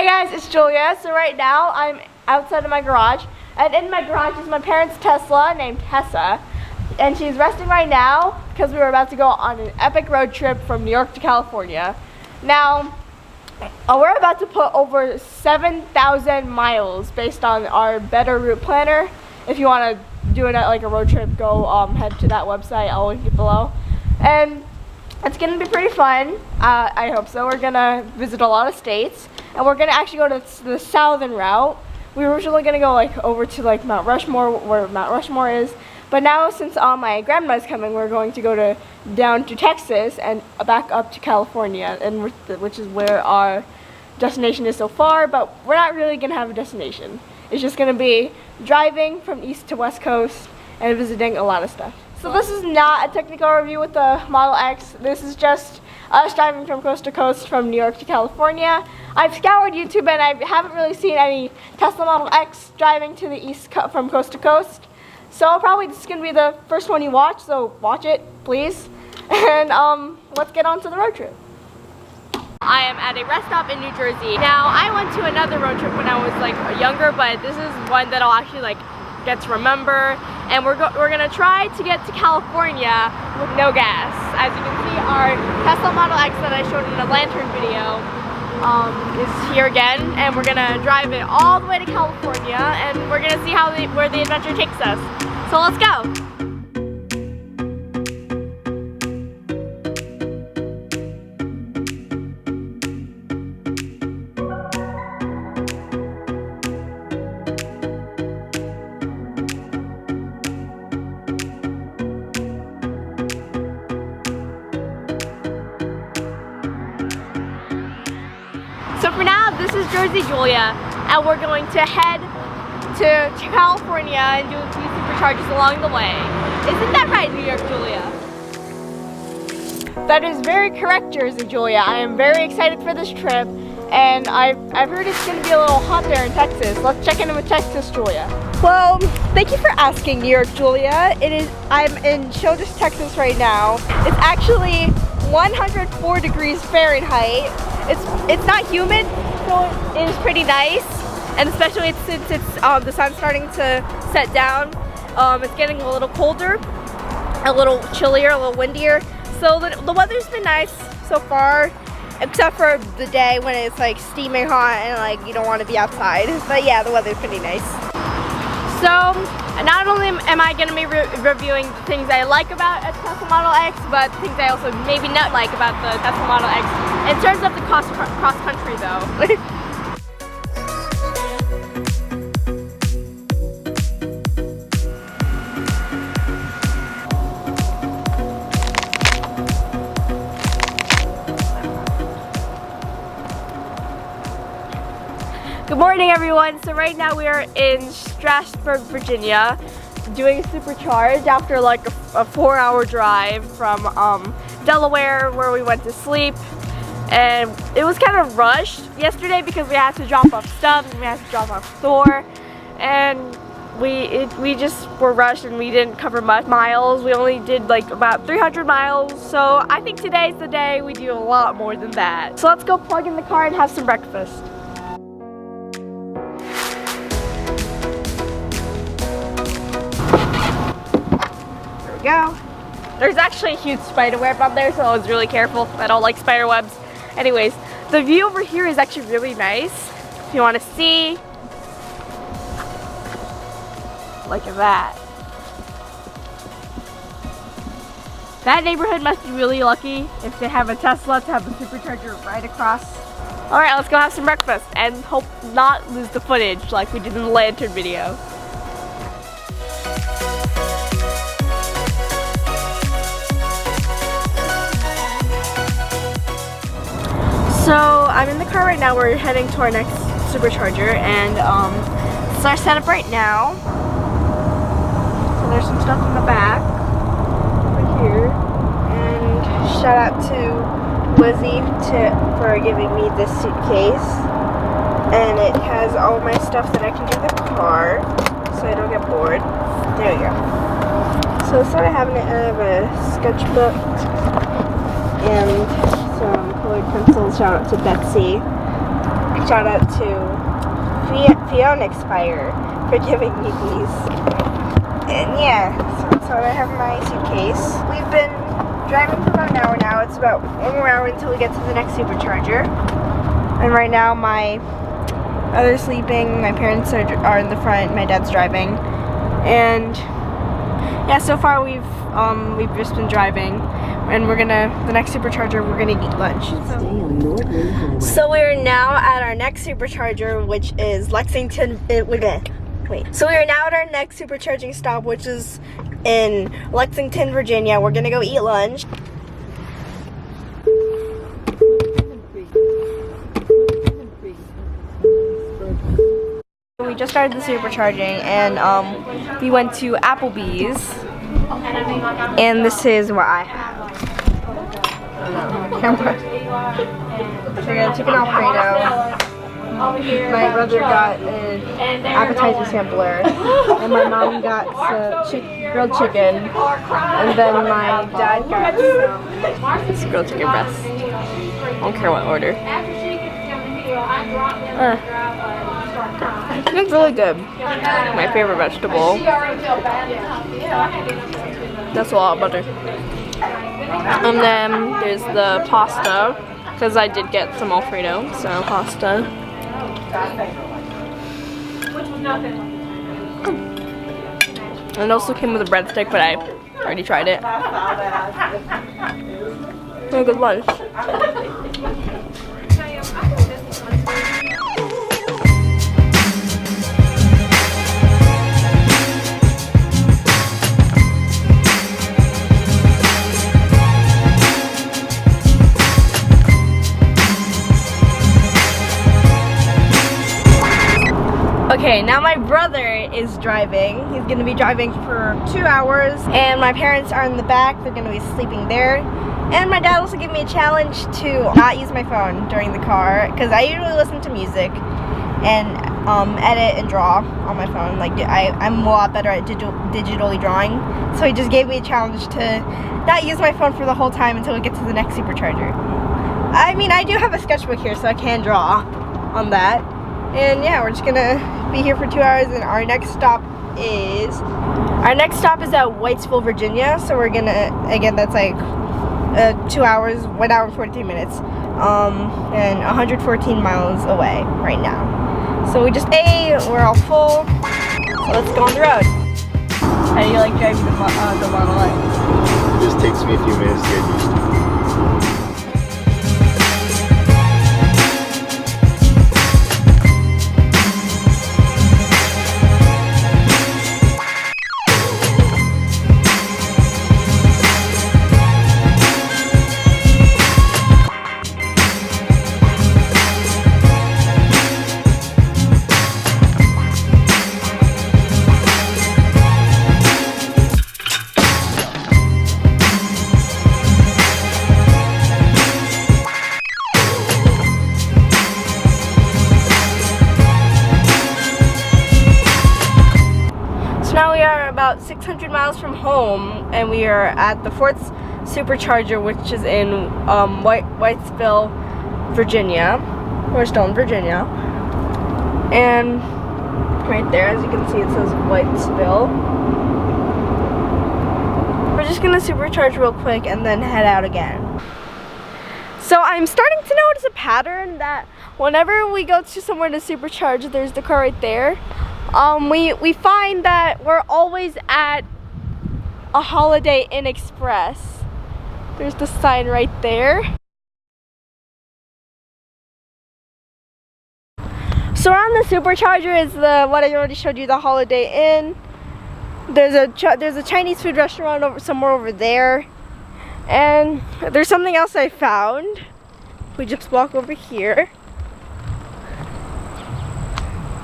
Hey guys, it's Julia. So right now I'm outside of my garage, and in my garage is my parents' Tesla named Tessa, and she's resting right now because we were about to go on an epic road trip from New York to California. Now, we're about to put over 7,000 miles based on our Better Route Planner. If you want to do it like a road trip, go head to that website. I'll link it below. And it's gonna be pretty fun. I hope so. We're gonna visit a lot of states, and we're gonna actually go to the southern route. We were originally gonna go like over to like Mount Rushmore, where Mount Rushmore is, but now since my grandma's coming, we're going to go down to Texas and back up to California, and which is where our destination is so far. But we're not really gonna have a destination. It's just gonna be driving from east to west coast and visiting a lot of stuff. So this is not a technical review with the Model X. This is just us driving from coast to coast from New York to California. I've scoured YouTube and I haven't really seen any Tesla Model X driving to the east from coast to coast. So probably this is going to be the first one you watch, so watch it, please. And let's get on to the road trip. I am at a rest stop in New Jersey. Now, I went to another road trip when I was like younger, but this is one that I'll actually like get to remember. And we're gonna try to get to California with no gas. As you can see, our Tesla Model X that I showed in the lantern video is here again, and we're gonna drive it all the way to California, and we're gonna see where the adventure takes us. So let's go. So for now, this is Jersey Julia, and we're going to head to California and do a few supercharges along the way. Isn't that right, New York Julia? That is very correct, Jersey Julia. I am very excited for this trip, and I've heard it's going to be a little hot there in Texas. Let's check in with Texas, Julia. Well, thank you for asking, New York Julia. I'm in Childress, Texas right now. It's actually 104 degrees Fahrenheit. It's not humid, so it is pretty nice, and especially since it's the sun's starting to set down, it's getting a little colder, a little chillier, a little windier. So the weather's been nice so far, except for the day when it's like steaming hot and like you don't want to be outside. But yeah, the weather's pretty nice. So not only am I going to be reviewing the things I like about a Tesla Model X, but things I also maybe not like about the Tesla Model X in terms of the cross-country though. Good morning, everyone. So right now we are in Strasburg, Virginia, doing a supercharge after like a 4-hour drive from Delaware, where we went to sleep. And it was kind of rushed yesterday because we had to drop off stuff and we had to drop off store, and we just were rushed and we didn't cover much miles. We only did like about 300 miles. So I think today's the day we do a lot more than that. So let's go plug in the car and have some breakfast. Go. There's actually a huge spider web up there, so I was really careful. I don't like spider webs. Anyways, the view over here is actually really nice. If you want to see, look at that. That neighborhood must be really lucky if they have a Tesla to have a supercharger right across. All right, let's go have some breakfast and hope not lose the footage like we did in the lantern video. So I'm in the car right now. We're heading to our next supercharger, and this is our setup right now. So there's some stuff in the back right here, and shout out to Lizzie for giving me this suitcase, and it has all my stuff that I can do in the car so I don't get bored. There we go. So instead of having it, I have a sketchbook and some colored pencils. Shout out to Betsy. Shout out to Fiona Expire for giving me these. And yeah, so I have my suitcase. We've been driving for about an hour now. It's about 1 more hour until we get to the next supercharger. And right now my others sleeping, my parents are in the front, my dad's driving. And yeah, so far we've just been driving, and the next supercharger, we're gonna eat lunch. So we're now at our next supercharger, which is Lexington. So we are now at our next supercharging stop, which is in Lexington, Virginia. We're gonna go eat lunch. We just started the supercharging, and we went to Applebeee's, and this is what I have. So we got a chicken Alfredo. My brother got an appetizer sampler, and my mom got some grilled chicken, and then my dad got some grilled chicken breast. I don't care what order. It's really good. My favorite vegetable. That's a lot of butter. And then there's the pasta, because I did get some Alfredo, so pasta. And it also came with a breadstick, but I already tried it. A good lunch. Okay, now my brother is driving. He's gonna be driving for 2 hours, and my parents are in the back. They're gonna be sleeping there. And my dad also gave me a challenge to not use my phone during the car, because I usually listen to music and edit and draw on my phone. Like I'm a lot better at digitally drawing. So he just gave me a challenge to not use my phone for the whole time until we get to the next supercharger. I mean, I do have a sketchbook here, so I can draw on that. And yeah, we're just gonna be here for 2 hours, and our next stop is at Whitesville, Virginia. So we're gonna, again, that's like 2 hours, 1 hour and 43 minutes, and 114 miles away right now. So we just ate, we're all full, so let's go on the road. How do you like driving the Model X? It just takes me a few minutes to get used to. Now we are about 600 miles from home, and we are at the 4th supercharger, which is in Whitesville, Virginia. We're still in Virginia. And right there, as you can see, it says Whitesville. We're just gonna supercharge real quick and then head out again. So I'm starting to notice a pattern that whenever we go to somewhere to supercharge, there's the car right there. We find that we're always at a Holiday Inn Express. There's the sign right there. So around the supercharger is what I already showed you, the Holiday Inn. There's a Chinese food restaurant somewhere over there, and there's something else I found. We just walk over here.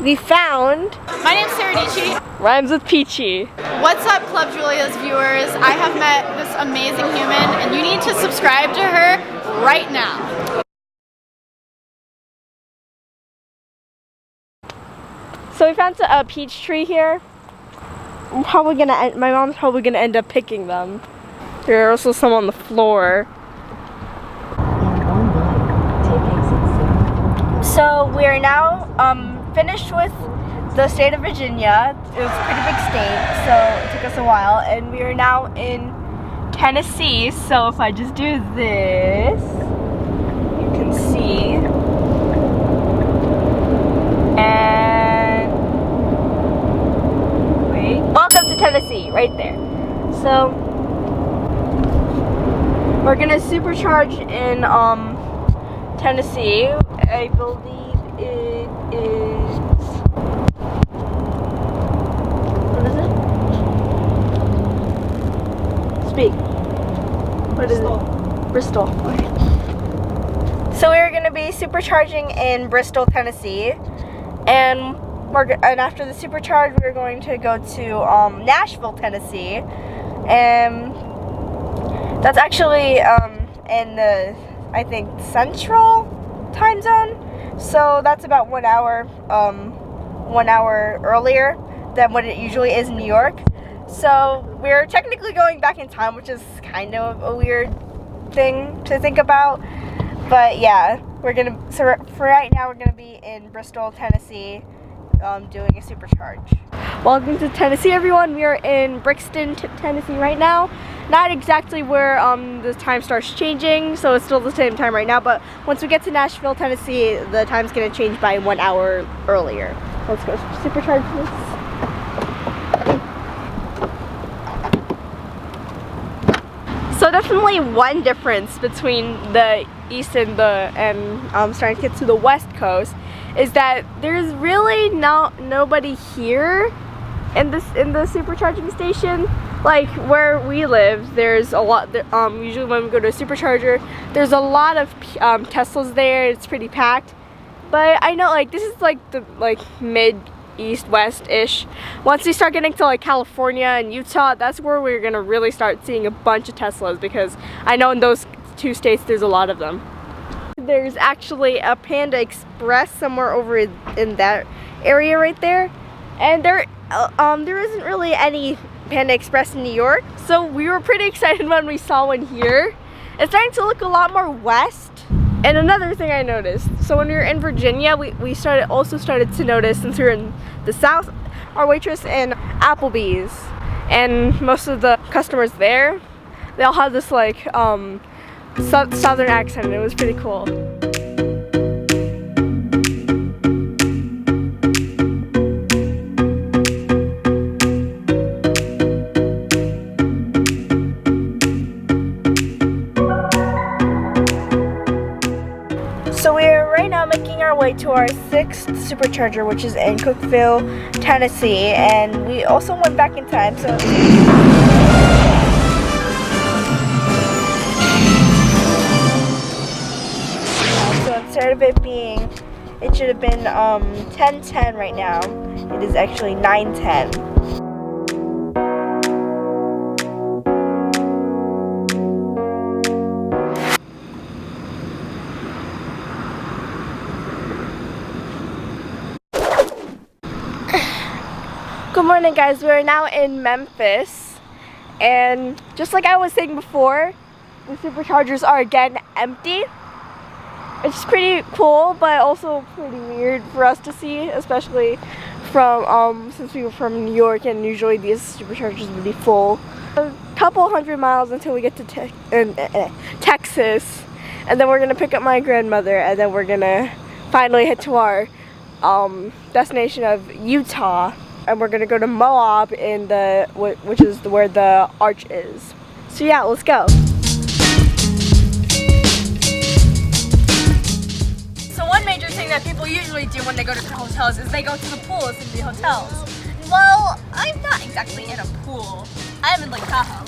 We found... My name's Sarah Dici. Rhymes with peachy. What's up, Club Julia's viewers? I have met this amazing human, and you need to subscribe to her right now. So we found a peach tree here. My mom's probably gonna end up picking them. There are also some on the floor. So we're finished with the state of Virginia. It was a pretty big state, so it took us a while, and we are now in Tennessee. So if I just do this, you can see. And wait, welcome to Tennessee, right there. So we're gonna supercharge in Tennessee. I believe it is. What is it? Speak. What is it? Bristol. Okay. So we're gonna be supercharging in Bristol, Tennessee, and after the supercharge, we're going to go to Nashville, Tennessee, and that's actually in the, I think, Central time zone. So that's about 1 hour earlier than what it usually is in New York. So we're technically going back in time, which is kind of a weird thing to think about. But yeah, so for right now, we're gonna be in Bristol, Tennessee, doing a supercharge. Welcome to Tennessee, everyone. We are in Brixton, Tennessee right now. Not exactly where the time starts changing, so it's still the same time right now, but once we get to Nashville, Tennessee, the time's gonna change by 1 hour earlier. Let's go supercharge this. So definitely one difference between the east and starting to get to the west coast is that there's really nobody here in the supercharging station. Like where we live, there's a lot. Usually when we go to a supercharger, there's a lot of Teslas there. It's pretty packed. But I know like this is like the mid east west ish. Once we start getting to like California and Utah, that's where we're gonna really start seeing a bunch of Teslas, because I know in those two states there's a lot of them. There's actually a Panda Express somewhere over in that area right there, and there isn't really any Panda Express in New York, so we were pretty excited when we saw one here. It's starting to look a lot more west. And another thing I noticed, so when we were in Virginia, we also started to notice, since we were in the south, our waitress in Applebee's, and most of the customers there, they all had this like southern accent, and it was pretty cool. So we're right now making our way to our 6th supercharger, which is in Cookeville, Tennessee, and we also went back in time. So instead of it should have been 10:10 right now. It is actually 9:10. Good morning, guys. We're now in Memphis, and just like I was saying before, the superchargers are again empty. It's pretty cool, but also pretty weird for us to see, especially from since we were from New York, and usually these superchargers would be full. A couple hundred miles until we get to Texas, and then we're gonna pick up my grandmother, and then we're gonna finally head to our destination of Utah. And we're gonna go to Moab which is where the arch is. So yeah, let's go. So one major thing that people usually do when they go to the hotels is they go to the pools in the hotels. Well, I'm not exactly in a pool. I am in Lake Tahoe.